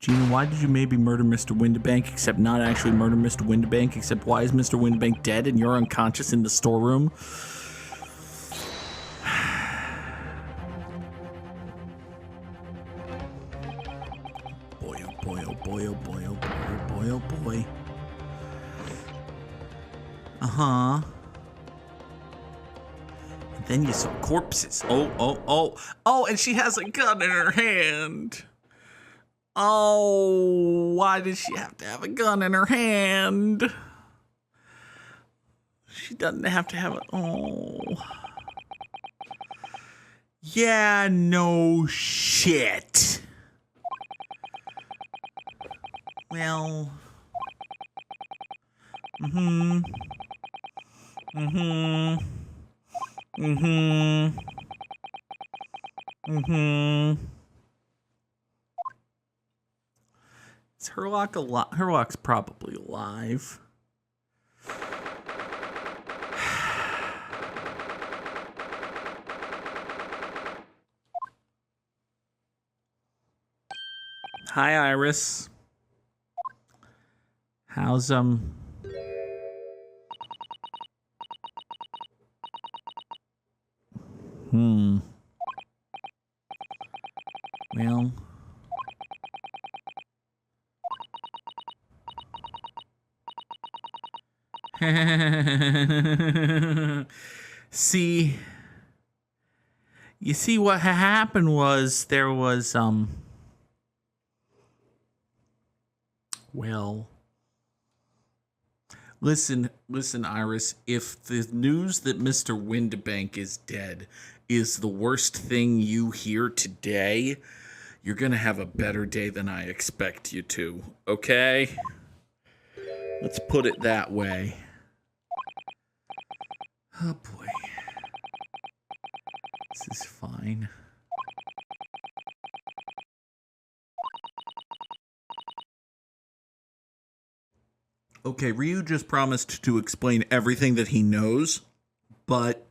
Gina, why did you maybe murder Mr. Windibank, except not actually murder Mr. Windibank, except why is Mr. Windibank dead and you're unconscious in the storeroom? Boy, oh boy, oh boy, oh boy, oh boy, oh boy, oh boy. Uh-huh. And then you saw corpses. Oh, and she has a gun in her hand. Oh, why did she have to have a gun in her hand? She doesn't have to have it. Oh. Yeah, no shit. Well. Mm-hmm. Is Herlock alive? Herlock's probably alive. Hi, Iris. How's Well. See, you see what happened was there was, well, listen, Iris, if the news that Mr. Windibank is dead is the worst thing you hear today, you're going to have a better day than I expect you to, okay? Let's put it that way. Oh boy. This is fine. Okay, Ryu just promised to explain everything that he knows, but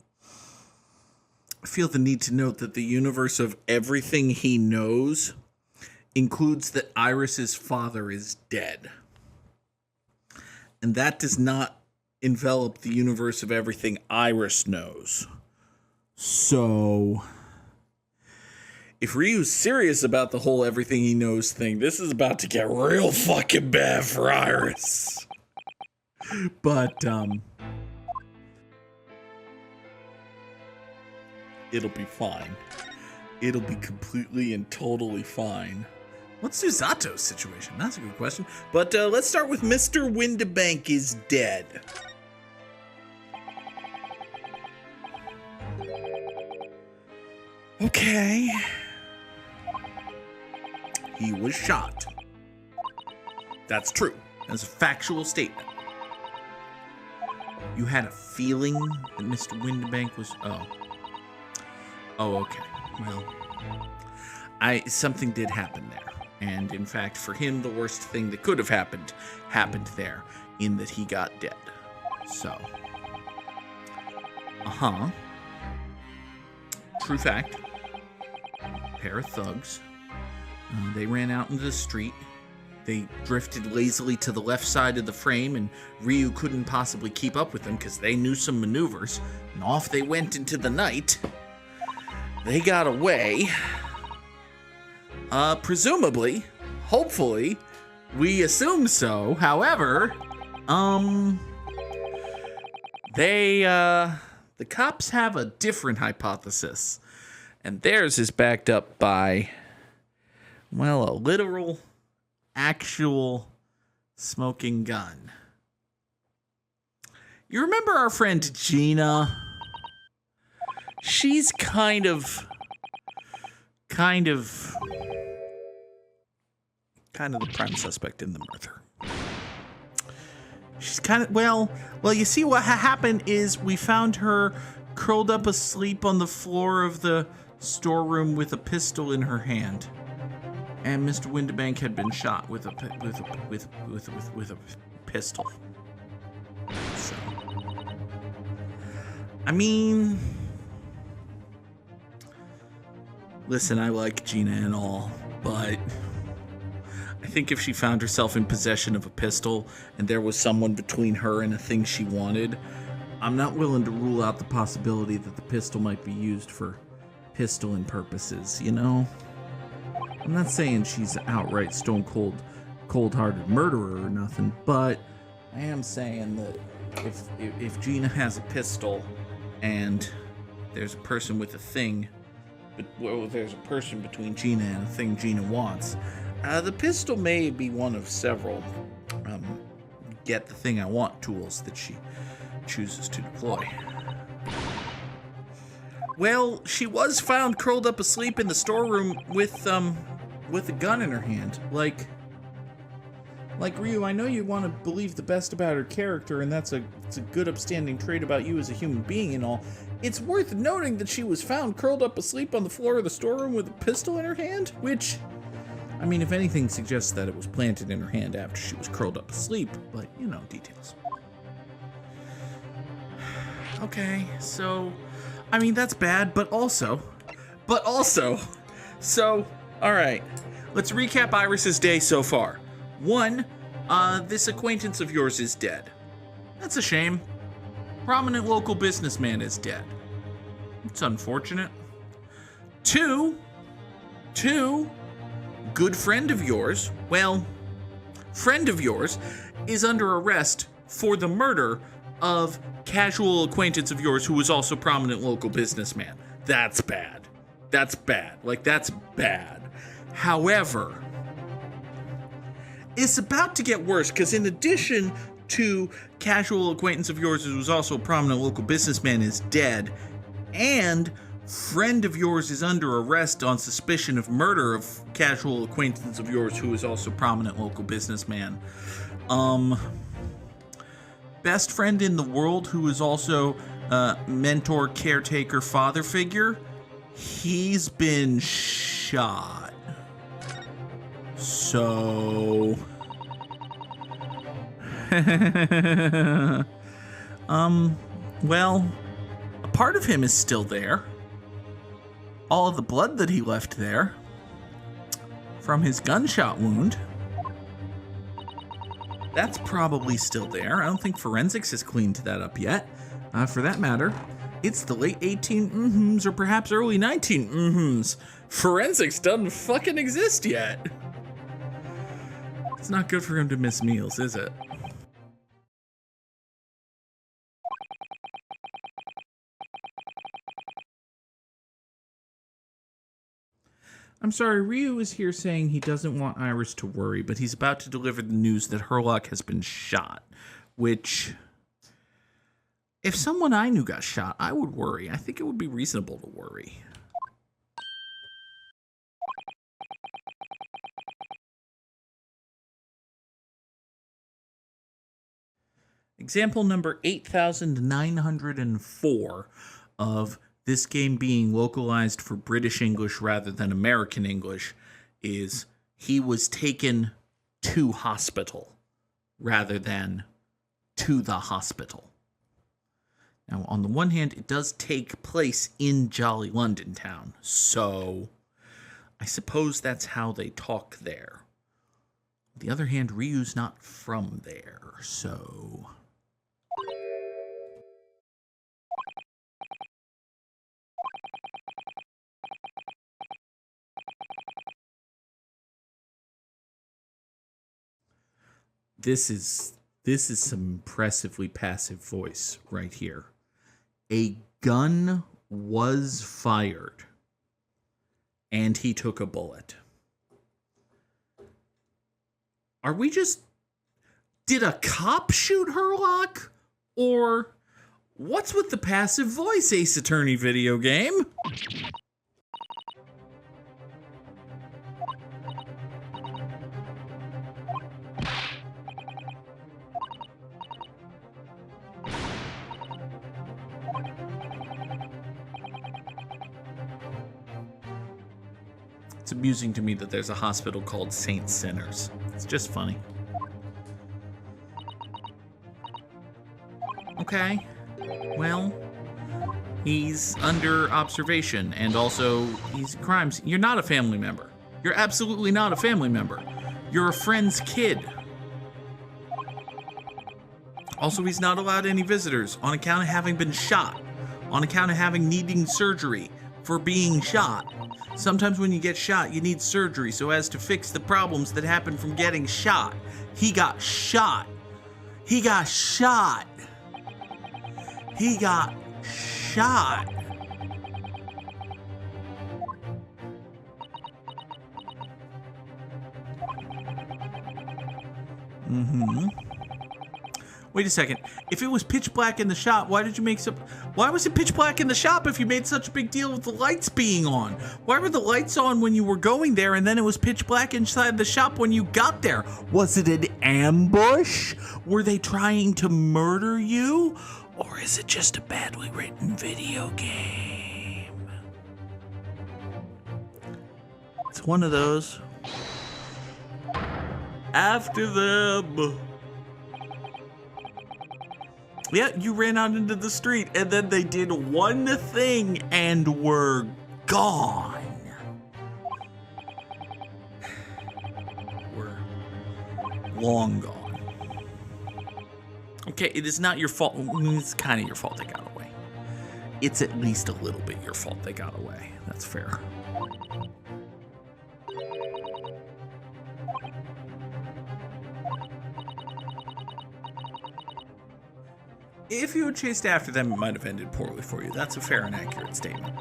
I feel the need to note that the universe of everything he knows includes that Iris's father is dead. And that does not envelop the universe of everything Iris knows. So, if Ryu's serious about the whole everything he knows thing, this is about to get real fucking bad for Iris. But, it'll be fine. It'll be completely and totally fine. What's Susato's situation? That's a good question. But let's start with Mr. Windibank is dead. Okay. He was shot. That's true. That's a factual statement. You had a feeling that Mr. Windibank was... Oh, okay. Well, something did happen there. And in fact, for him, the worst thing that could have happened there, in that he got dead. So. True fact. Pair of thugs. They ran out into the street. They drifted lazily to the left side of the frame, and Ryu couldn't possibly keep up with them because they knew some maneuvers. And off they went into the night. They got away. Presumably, hopefully, we assume so. However, the cops have a different hypothesis, and theirs is backed up by, well, a literal, actual smoking gun. You remember our friend Gina? She's kind of the prime suspect in the murder. She's kind of, well, you see what happened is we found her curled up asleep on the floor of the storeroom with a pistol in her hand. And Mr. Windibank had been shot with a pistol. So, I mean, listen, I like Gina and all, but I think if she found herself in possession of a pistol and there was someone between her and a thing she wanted, I'm not willing to rule out the possibility that the pistol might be used for pistoling purposes, you know? I'm not saying she's an outright stone cold-hearted murderer or nothing, but I am saying that if Gina has a pistol and there's a person with a thing, well, there's a person between Gina and a thing Gina wants, the pistol may be one of several get the thing I want tools that she chooses to deploy. Well, she was found curled up asleep in the storeroom with a gun in her hand. Like Ryu, I know you want to believe the best about her character, and it's a good upstanding trait about you as a human being and all. It's worth noting that she was found curled up asleep on the floor of the storeroom with a pistol in her hand, which, I mean, if anything, suggests that it was planted in her hand after she was curled up asleep, but, you know, details. Okay, so, I mean, that's bad, but also, so, alright, let's recap Iris's day so far. 1, this acquaintance of yours is dead. That's a shame. Prominent local businessman is dead. It's unfortunate. 2, good friend of yours, is under arrest for the murder of casual acquaintance of yours who was also prominent local businessman. That's bad. That's bad. Like, that's bad. However, it's about to get worse, because in addition to casual acquaintance of yours who was also a prominent local businessman is dead, and friend of yours is under arrest on suspicion of murder of casual acquaintance of yours who is also prominent local businessman. Best friend in the world who is also mentor, caretaker, father figure, he's been shot. So well, a part of him is still there. All of the blood that he left there from his gunshot wound, that's probably still there. I don't think forensics has cleaned that up yet. For that matter, it's the late 18 or perhaps early 19 Forensics doesn't fucking exist yet. It's not good for him to miss meals, is it? I'm sorry, Ryu is here saying he doesn't want Iris to worry, but he's about to deliver the news that Herlock has been shot, which, if someone I knew got shot, I would worry. I think it would be reasonable to worry. Example number 8,904 of this game being localized for British English rather than American English is he was taken to hospital rather than to the hospital. Now, on the one hand, it does take place in Jolly London Town, so I suppose that's how they talk there. On the other hand, Ryu's not from there, so... This is some impressively passive voice right here. A gun was fired, and he took a bullet. Are we just... Did a cop shoot Herlock? Or what's with the passive voice, Ace Attorney video game? It's amusing to me that there's a hospital called Saint Sinners. It's just funny. Okay. Well, he's under observation, and also he's crimes. You're not a family member. You're absolutely not a family member. You're a friend's kid. Also, he's not allowed any visitors on account of having been shot, on account of needing surgery for being shot. Sometimes when you get shot, you need surgery so as to fix the problems that happen from getting shot. He got shot. He got shot. He got shot. Wait a second. If it was pitch black in the shop, why was it pitch black in the shop if you made such a big deal with the lights being on? Why were the lights on when you were going there and then it was pitch black inside the shop when you got there? Was it an ambush? Were they trying to murder you? Or is it just a badly written video game? It's one of those. After them. Yeah, you ran out into the street and then they did one thing and were gone. We're long gone. Okay, it is not your fault. It's kind of your fault they got away. It's at least a little bit your fault they got away. That's fair. If you had chased after them, it might have ended poorly for you. That's a fair and accurate statement.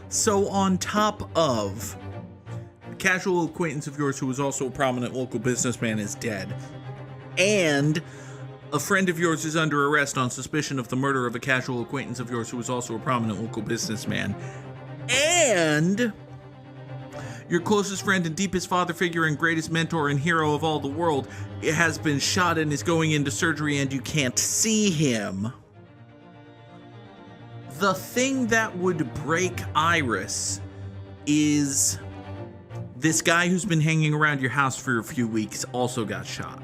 So on top of a casual acquaintance of yours who was also a prominent local businessman is dead, and a friend of yours is under arrest on suspicion of the murder of a casual acquaintance of yours who was also a prominent local businessman, and your closest friend and deepest father figure and greatest mentor and hero of all the world has been shot and is going into surgery and you can't see him. The thing that would break Iris is this guy who's been hanging around your house for a few weeks also got shot.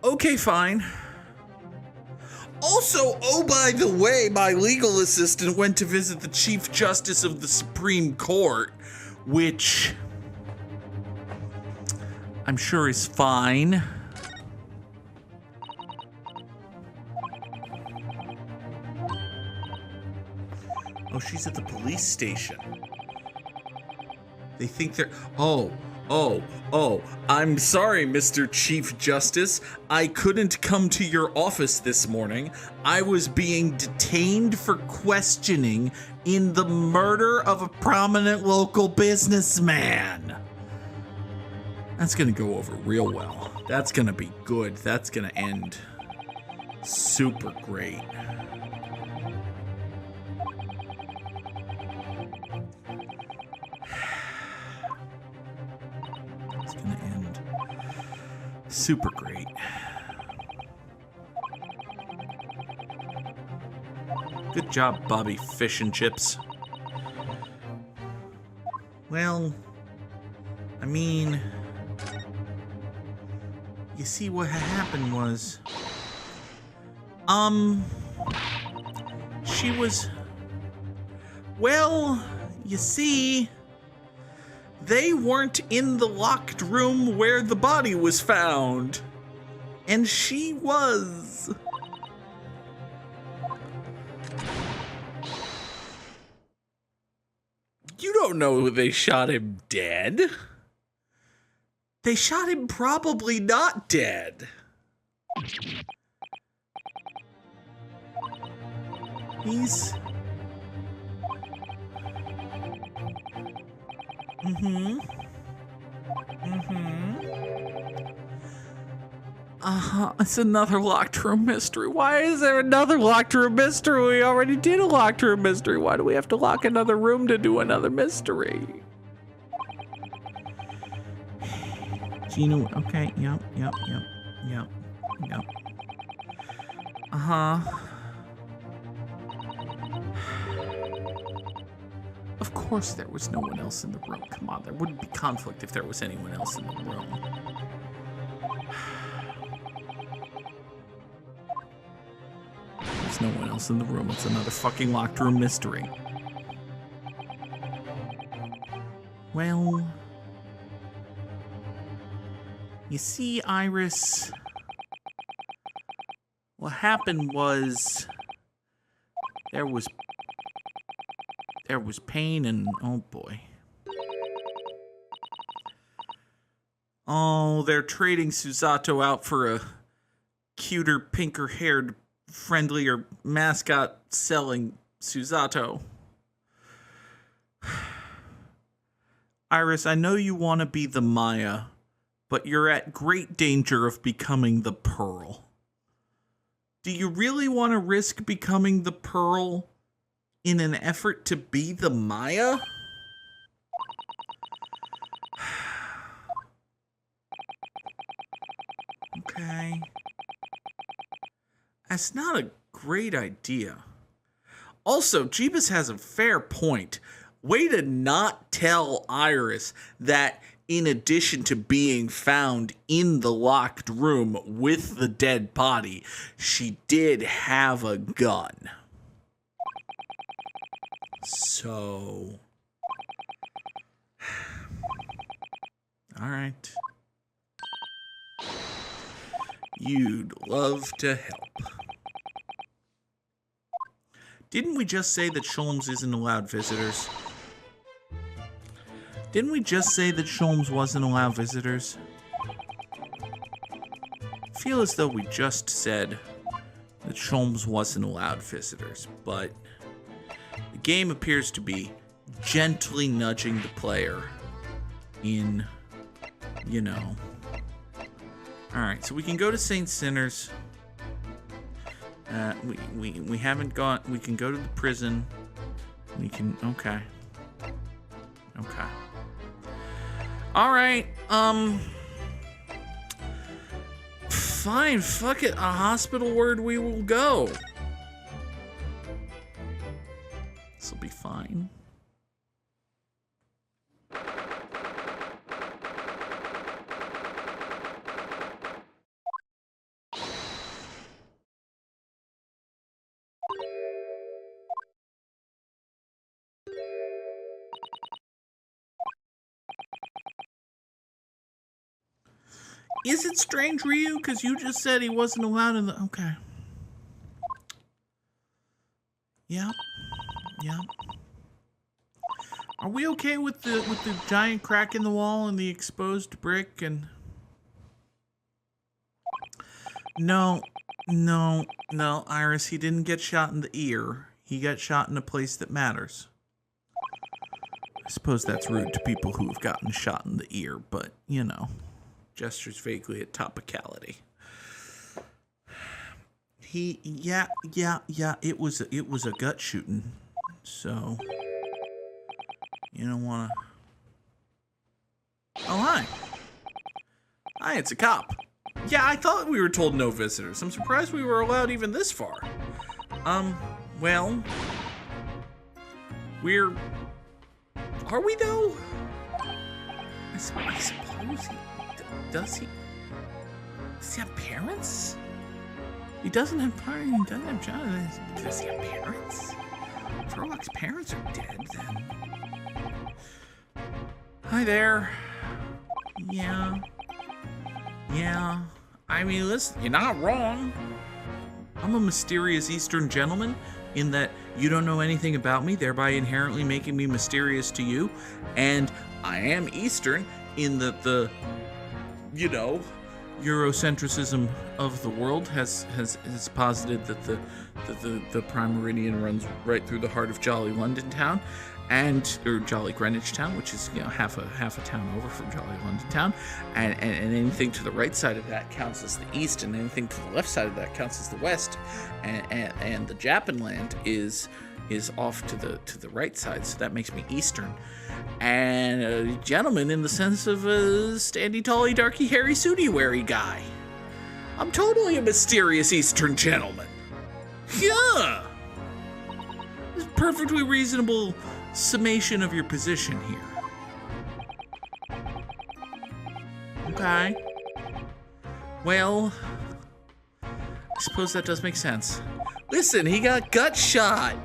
Okay, fine. Also, oh, by the way, my legal assistant went to visit the Chief Justice of the Supreme Court, which I'm sure is fine. Oh, she's at the police station. They think they're... Oh, I'm sorry, Mr. Chief Justice. I couldn't come to your office this morning. I was being detained for questioning in the murder of a prominent local businessman. That's gonna go over real well. That's gonna be good. That's gonna end super great. Super great. Good job, Bobby Fish and Chips. Well, I mean, you see what happened was, she was, well, you see, they weren't in the locked room where the body was found. And she was. You don't know they shot him dead. They shot him probably not dead. He's... It's another locked room mystery. Why is there another locked room mystery? We already did a locked room mystery. Why do we have to lock another room to do another mystery? Gina, okay, yep. Of course there was no one else in the room. Come on, there wouldn't be conflict if there was anyone else in the room. There's no one else in the room. It's another fucking locked room mystery. Well, you see, Iris, what happened was there was pain and oh boy. Oh, they're trading Susato out for a cuter, pinker-haired, friendlier mascot selling Susato. Iris, I know you want to be the Maya, but you're at great danger of becoming the Pearl. Do you really want to risk becoming the Pearl in an effort to be the Maya? Okay. That's not a great idea. Also, Jeebus has a fair point. Way to not tell Iris that in addition to being found in the locked room with the dead body, she did have a gun. So... all right. You'd love to help. Didn't we just say that Sholmes isn't allowed visitors? Didn't we just say that Sholmes wasn't allowed visitors? I feel as though we just said that Sholmes wasn't allowed visitors, but the game appears to be gently nudging the player in, you know. Alright, so we can go to St. Sinner's. We haven't gone. We can go to the prison. We can. Okay. Okay. Alright, fine, fuck it. A hospital ward we will go. This'll be fine. Is it strange, Ryu? Because you just said he wasn't allowed in the... Okay. Yeah. Yeah. Are we okay with the giant crack in the wall and the exposed brick and... No, Iris, he didn't get shot in the ear. He got shot in a place that matters. I suppose that's rude to people who have gotten shot in the ear, but, you know... Gestures vaguely at topicality. Yeah, it was a gut shooting. So, you don't want to... Oh, hi. Hi, it's a cop. Yeah, I thought we were told no visitors. I'm surprised we were allowed even this far. Well... We're... Are we, though? I suppose he... Does he have parents? He doesn't have parents. He doesn't have children. Does he have parents? If Sherlock's parents are dead, then... Hi there. Yeah. I mean, listen, you're not wrong. I'm a mysterious Eastern gentleman in that you don't know anything about me, thereby inherently making me mysterious to you. And I am Eastern in that the you know, Eurocentrism of the world has posited that the Prime Meridian runs right through the heart of jolly London town, or jolly Greenwich town, which is, you know, half a town over from jolly London town, and anything to the right side of that counts as the east, and anything to the left side of that counts as the west, and the Japanland is off to the right side, so that makes me Eastern. And a gentleman in the sense of a standy, tally, darky, hairy, sooty-weary guy. I'm totally a mysterious Eastern gentleman. Yeah! It's perfectly reasonable summation of your position here. Okay. Well, I suppose that does make sense. Listen, he got gut shot.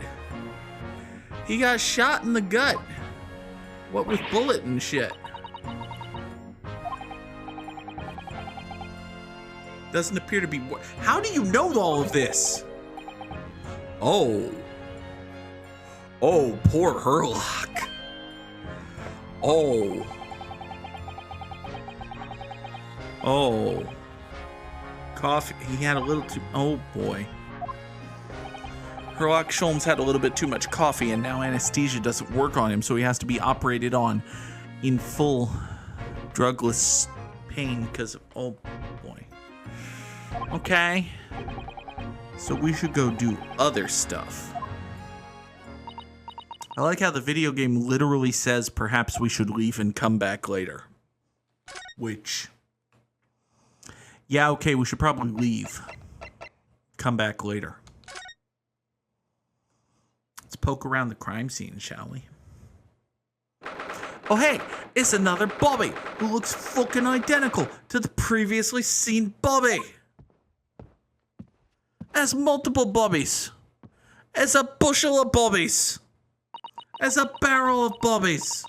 He got shot in the gut. What with bullet and shit. Doesn't appear to be. How do you know all of this? Oh. Oh, poor Herlock. Oh. Oh. Coffee. He had a little too. Oh boy. Herlock Sholmes had a little bit too much coffee, and now anesthesia doesn't work on him, so he has to be operated on in full drugless pain because of. Oh boy. Okay. So we should go do other stuff. I like how the video game literally says perhaps we should leave and come back later. Which. Yeah, okay, we should probably leave. Come back later. Let's poke around the crime scene, shall we? Oh, hey, it's another Bobby who looks fucking identical to the previously seen Bobby. As multiple Bobbies. As a bushel of Bobbies. As a barrel of Bobbies.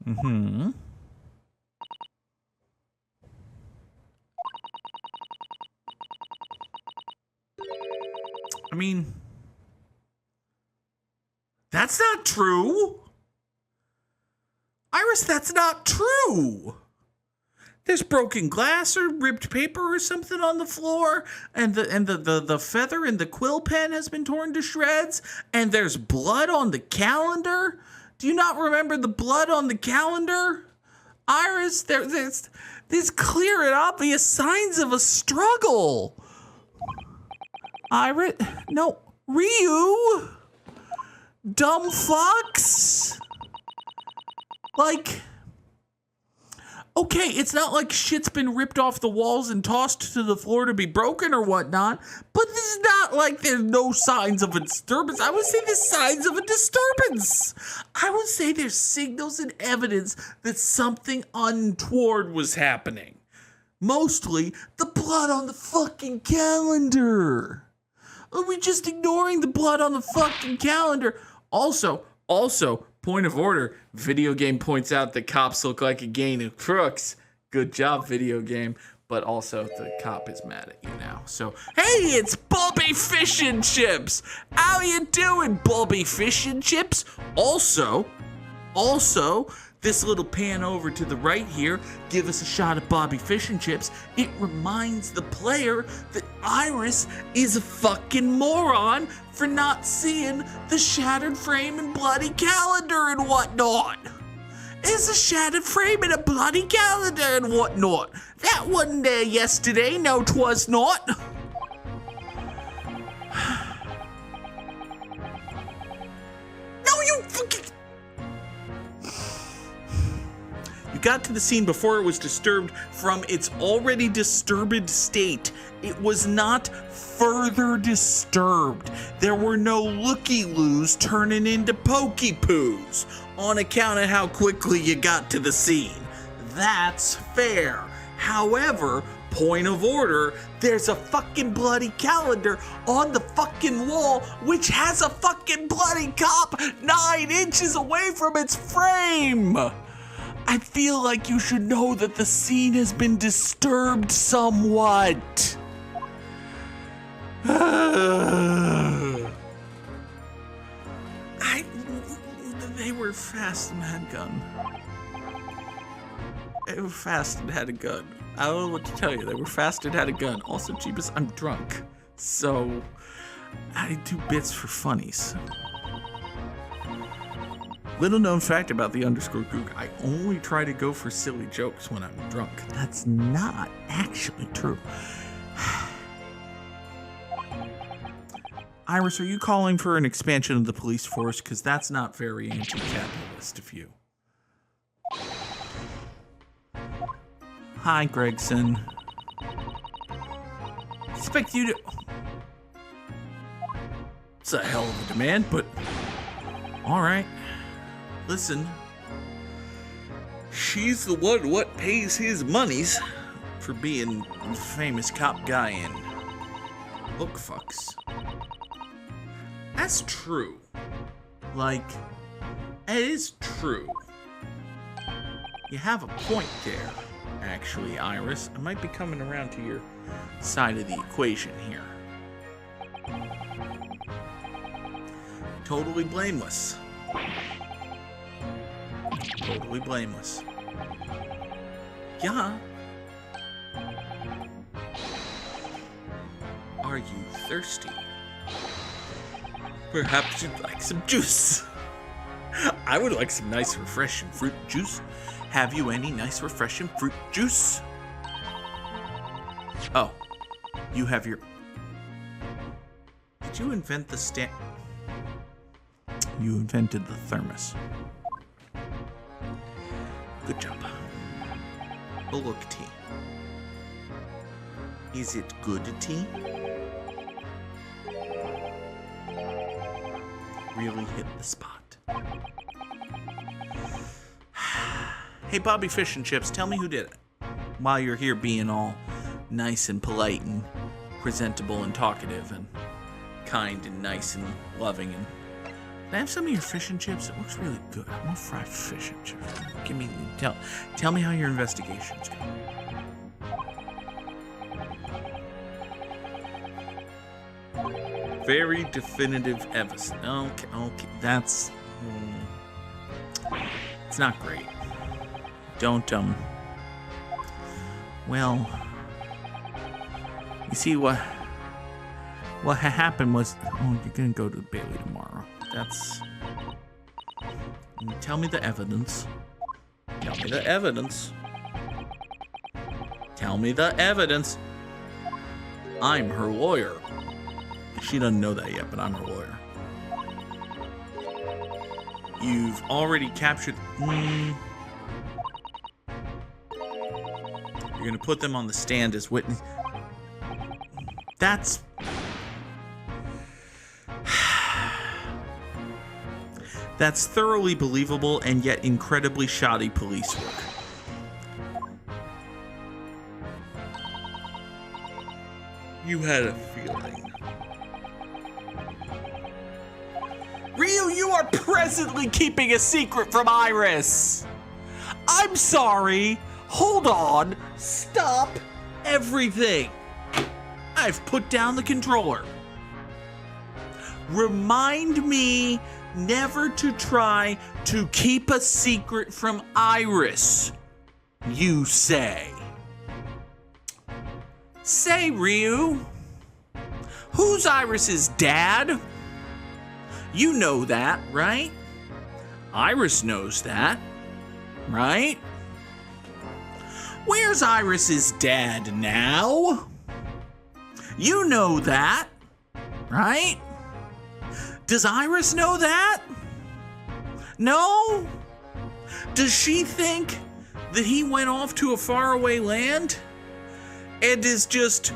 Mm-hmm. I mean, that's not true. Iris, that's not true. There's broken glass or ripped paper or something on the floor, and the feather in the quill pen has been torn to shreds, and there's blood on the calendar. Do you not remember the blood on the calendar? Iris, there's clear and obvious signs of a struggle. Iris, no, Ryu, dumb fucks. Like, okay, it's not like shit's been ripped off the walls and tossed to the floor to be broken or whatnot, but this is not like there's no signs of a disturbance. I would say there's signs of a disturbance. I would say there's signals and evidence that something untoward was happening. Mostly the blood on the fucking calendar. Are we just ignoring the blood on the fucking calendar? Also, point of order, video game points out that cops look like a gang of crooks. Good job, video game. But also, the cop is mad at you now. So, hey, it's Bobby Fish and Chips. How you doing, Bobby Fish and Chips? Also, this little pan over to the right here, give us a shot of Bobby Fish and Chips. It reminds the player that Iris is a fucking moron for not seeing the shattered frame and bloody calendar and whatnot. It's a shattered frame and a bloody calendar and whatnot. That wasn't there yesterday, no 'twas not. No, you fucking... You got to the scene before it was disturbed from its already disturbed state. It was not further disturbed. There were no looky-loos turning into pokey-poos on account of how quickly you got to the scene. That's fair. However, point of order, there's a fucking bloody calendar on the fucking wall which has a fucking bloody cop 9 inches away from its frame. I feel like you should know that the scene has been disturbed somewhat. They were fast and had a gun. They were fast and had a gun. I don't know what to tell you. They were fast and had a gun. Also, Jeebus, I'm drunk. So, I do bits for funnies. Little known fact about the underscore Goog, I only try to go for silly jokes when I'm drunk. That's not actually true. Iris, are you calling for an expansion of the police force? Because that's not very anti-capitalist of you. Hi, Gregson. Expect you to... It's a hell of a demand, but all right. Listen, she's the one what pays his monies for being a famous cop guy in book fucks. That's true. Like, it is true. You have a point there, actually, Iris. I might be coming around to your side of the equation here. Totally blameless. Totally blameless. Yeah. Are you thirsty? Perhaps you'd like some juice. I would like some nice, refreshing fruit juice. Have you any nice, refreshing fruit juice? Oh, you have your... Did you invent the stand? You invented the thermos. Good job. Oh, look, tea. Is it good tea? Really hit the spot. Hey, Bobby Fish and Chips, tell me who did it. While you're here being all nice and polite and presentable and talkative and kind and nice and loving. And can I have some of your fish and chips? It looks really good. I want fried fish and chips. Tell me how your investigation's going. Very definitive evidence. Okay, that's... it's not great. Don't, well... You see, what happened was... Oh, you're gonna go to Bailey tomorrow. That's... Tell me the evidence. Tell me the evidence. Tell me the evidence. I'm her lawyer. She doesn't know that yet, but I'm her lawyer. You've already captured... You're gonna put them on the stand as witness. That's... That's thoroughly believable and yet incredibly shoddy police work. You had a feeling. Ryu, you are presently keeping a secret from Iris. I'm sorry. Hold on. Stop everything. I've put down the controller. Remind me never to try to keep a secret from Iris, you say. Say, Ryu, who's Iris's dad? You know that, right? Iris knows that, right? Where's Iris's dad now? You know that, right? Does Iris know that? No? Does she think that he went off to a faraway land and is just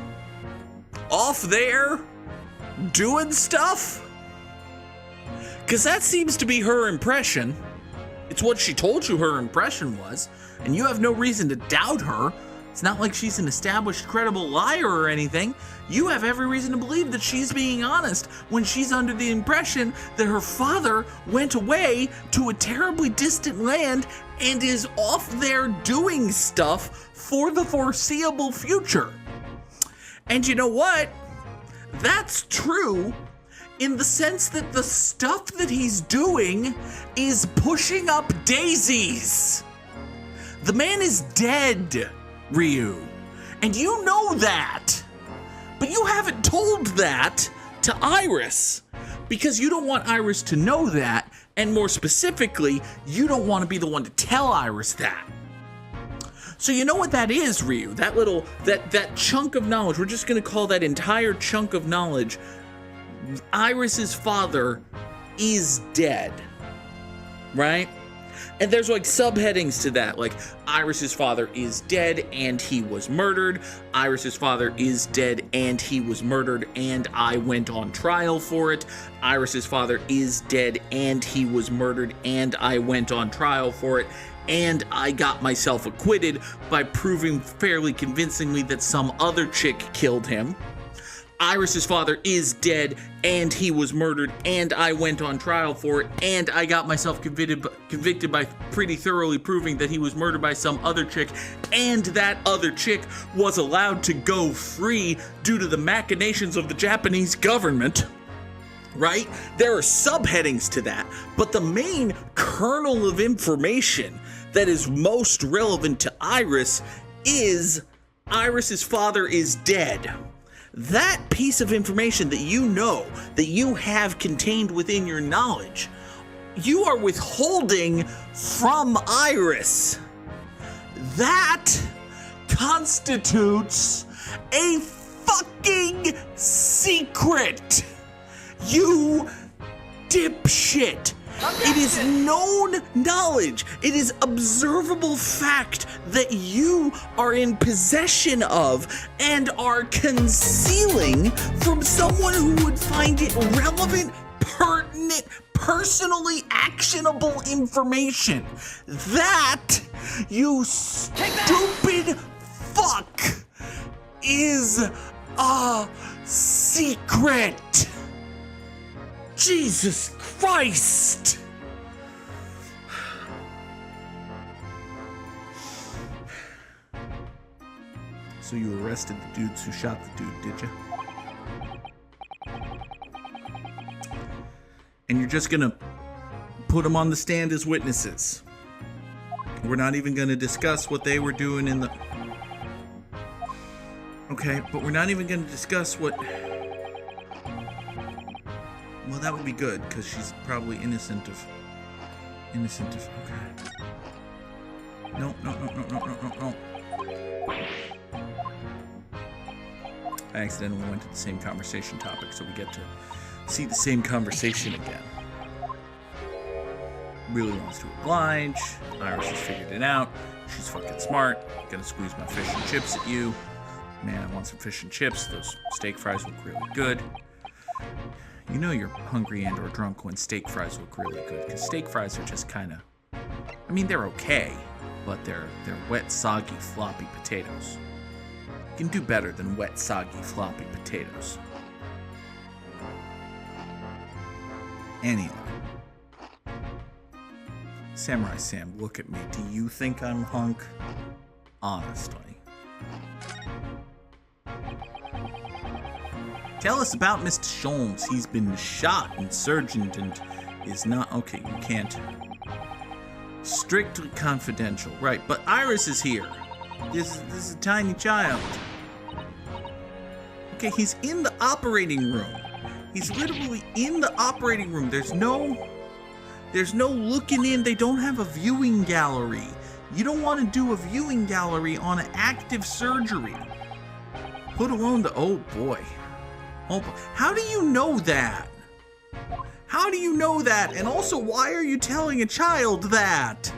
off there doing stuff? Because that seems to be her impression. It's what she told you her impression was, and you have no reason to doubt her. It's not like she's an established, credible liar or anything. You have every reason to believe that she's being honest when she's under the impression that her father went away to a terribly distant land and is off there doing stuff for the foreseeable future. And you know what? That's true in the sense that the stuff that he's doing is pushing up daisies. The man is dead, Ryu, and you know that. But you haven't told that to Iris because you don't want Iris to know that, and more specifically, you don't want to be the one to tell Iris that. So you know what that is, Ryu? That little, that chunk of knowledge, we're just going to call that entire chunk of knowledge, Iris's father is dead, right? And there's like subheadings to that, like Iris's father is dead and he was murdered. Iris's father is dead and he was murdered and I went on trial for it. Iris's father is dead and he was murdered and I went on trial for it. And I got myself acquitted by proving fairly convincingly that some other chick killed him. Iris's father is dead and he was murdered and I went on trial for it and I got myself convicted by pretty thoroughly proving that he was murdered by some other chick and that other chick was allowed to go free due to the machinations of the Japanese government. Right? There are subheadings to that, but the main kernel of information that is most relevant to Iris is Iris's father is dead. That piece of information that you know, that you have contained within your knowledge, you are withholding from Iris. That constitutes a fucking secret. You dipshit. It is known knowledge. It is observable fact that you are in possession of and are concealing from someone who would find it relevant, pertinent, personally actionable information. That, you stupid fuck, is a secret. Jesus Christ! So you arrested the dudes who shot the dude, did you? And you're just gonna put them on the stand as witnesses. We're not even gonna discuss what they were doing in the... Okay, but we're not even gonna discuss what... Well, that would be good, because she's probably innocent of... Okay. No. I accidentally went to the same conversation topic, so we get to see the same conversation again. Really wants to oblige. Iris has figured it out. She's fucking smart. Gonna squeeze my fish and chips at you. Man, I want some fish and chips. Those steak fries look really good. You know you're hungry and or drunk when steak fries look really good, because steak fries are just kind of... I mean, they're okay, but they're wet, soggy, floppy potatoes. You can do better than wet, soggy, floppy potatoes. Anyway. Samurai Sam, look at me. Do you think I'm hunk? Honestly. Tell us about Mr. Sholmes. He's been shot and surgeoned and is not... Okay, you can't... Strictly confidential. Right, but Iris is here. This is a tiny child. Okay, he's in the operating room. He's literally in the operating room. There's no looking in. They don't have a viewing gallery. You don't want to do a viewing gallery on an active surgery. Put alone the... Oh, boy. Oh, how do you know that? How do you know that? And also, why are you telling a child that?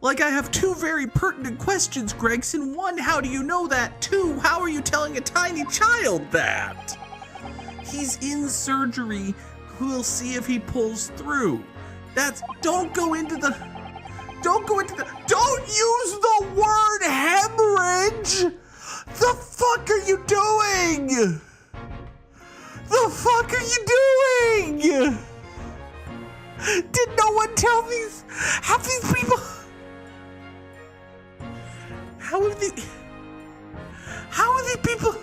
Like, I have two very pertinent questions, Gregson. One, how do you know that? Two, how are you telling a tiny child that? He's in surgery. We'll see if he pulls through. Don't use the word hemorrhage! The fuck are you doing? The fuck are you doing? Did no one tell these... Have these people... How are these people...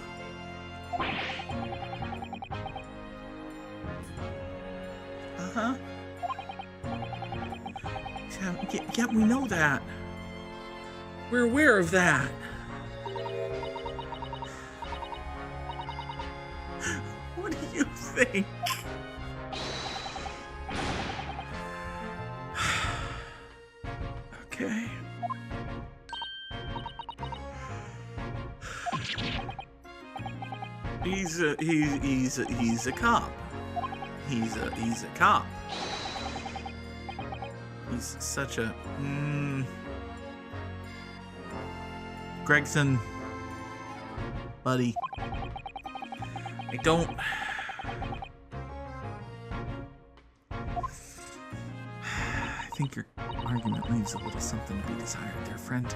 Uh-huh. Yeah, we know that. We're aware of that. What do you think? Okay. He's a cop. He's a cop. He's such a... Gregson. Buddy. I don't... I think your argument leaves a little something to be desired there, friend.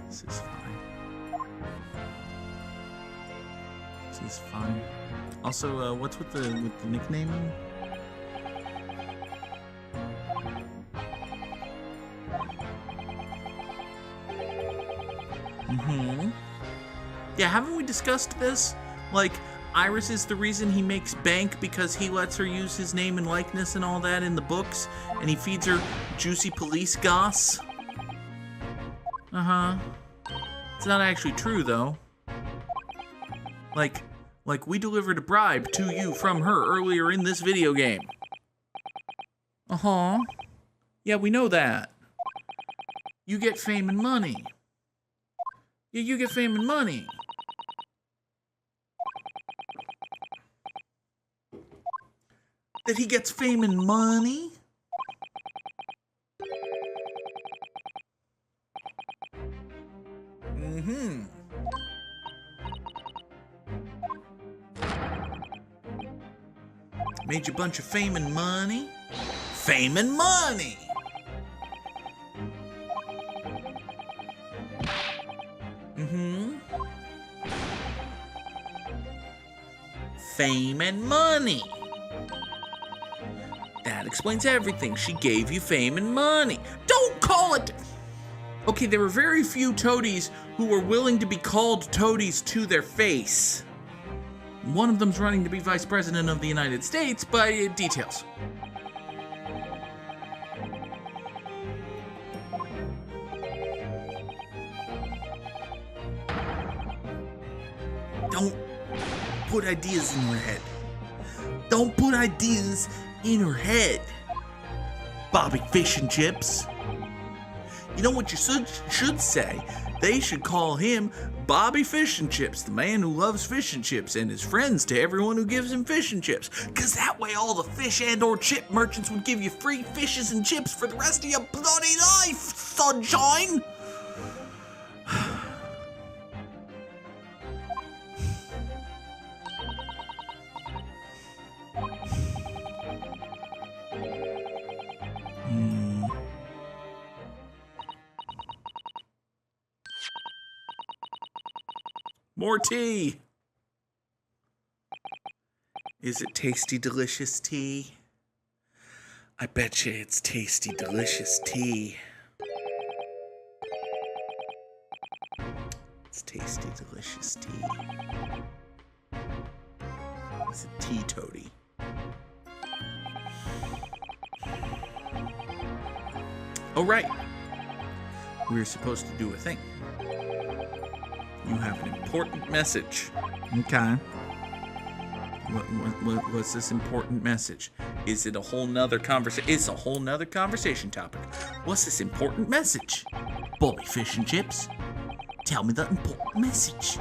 This is fine. This is fine. Also, what's with the nicknaming? Yeah, haven't we discussed this? Like, Iris is the reason he makes bank because he lets her use his name and likeness and all that in the books, and he feeds her juicy police goss. It's not actually true, though. Like we delivered a bribe to you from her earlier in this video game. Yeah, we know that. You get fame and money. Yeah, you get fame and money. That he gets fame and money? Made you a bunch of fame and money? Fame and money! Fame and money. That explains everything. She gave you fame and money. Don't call it... Okay, there were very few toadies who were willing to be called toadies to their face. One of them's running to be vice president of the United States, but details. Don't put ideas in her head. Don't put ideas in her head. Bobby Fish and Chips. You know what you should say? They should call him Bobby Fish and Chips, the man who loves fish and chips and is friends to everyone who gives him fish and chips. Cause that way all the fish and or chip merchants would give you free fishes and chips for the rest of your bloody life, sunshine! More tea. Is it tasty, delicious tea? I bet you it's tasty, delicious tea. It's tasty, delicious tea. It's a tea toady. Oh, right. We're supposed to do a thing. You have an important message. Okay. What's this important message? Is it a whole nother conversation? It's a whole nother conversation topic. What's this important message? Bobby Fish and Chips? Tell me the important message.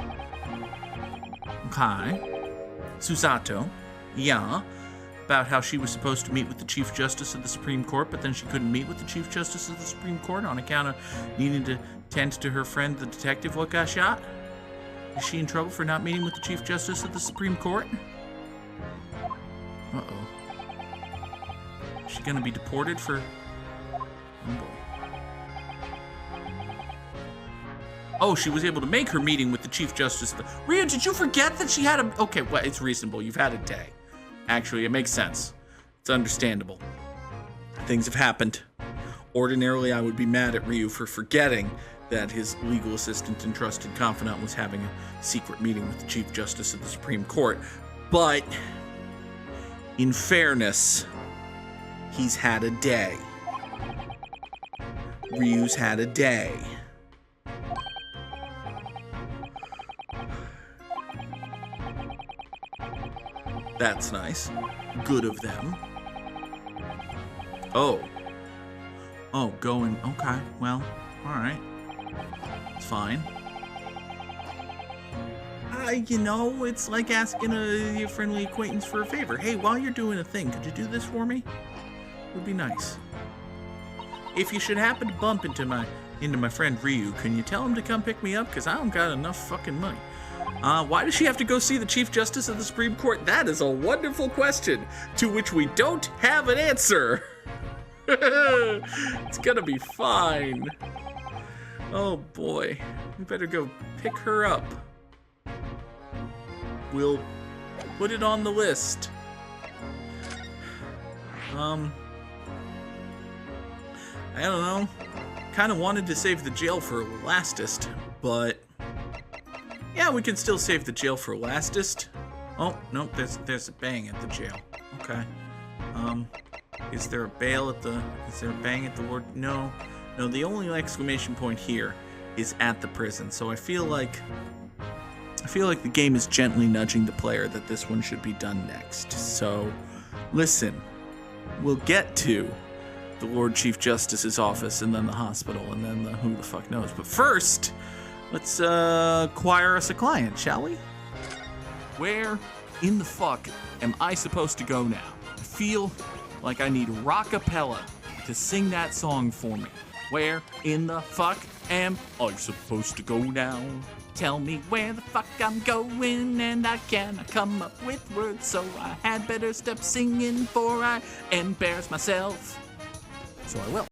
Okay. Susato. Yeah. About how she was supposed to meet with the Chief Justice of the Supreme Court, but then she couldn't meet with the Chief Justice of the Supreme Court on account of needing to tend to her friend, the detective, what got shot? Is she in trouble for not meeting with the Chief Justice of the Supreme Court? Uh-oh. Is she gonna be deported for... Oh, boy. Oh, she was able to make her meeting with the Chief Justice of the... Rhea, did you forget that she had a... Okay, well, it's reasonable. You've had a day. Actually, it makes sense. It's understandable. Things have happened. Ordinarily, I would be mad at Ryu for forgetting that his legal assistant and trusted confidant was having a secret meeting with the Chief Justice of the Supreme Court. But, in fairness, he's had a day. Ryu's had a day. That's nice. Good of them. Oh. Oh, going. Okay, well, alright. It's fine. it's like asking your friendly acquaintance for a favor. Hey, while you're doing a thing, could you do this for me? Would be nice. If you should happen to bump into my friend Ryu, can you tell him to come pick me up? Because I don't got enough fucking money. Why does she have to go see the Chief Justice of the Supreme Court? That is a wonderful question to which we don't have an answer. It's gonna be fine. Oh boy, we better go pick her up. We'll put it on the list. I don't know. Kind of wanted to save the jail for lastest, but yeah, we can still save the jail for lastest. Oh, no, there's a bang at the jail. Okay. Is there a bang at the ward? No, the only exclamation point here is at the prison. So I feel like the game is gently nudging the player that this one should be done next. So, listen, we'll get to the Lord Chief Justice's office, and then the hospital, and then the who the fuck knows. But first, let's acquire us a client, shall we? Where in the fuck am I supposed to go now? I feel like I need rockapella to sing that song for me. Where in the fuck am I supposed to go now? Tell me where the fuck I'm going, and I cannot come up with words, so I had better stop singing before I embarrass myself. So I will.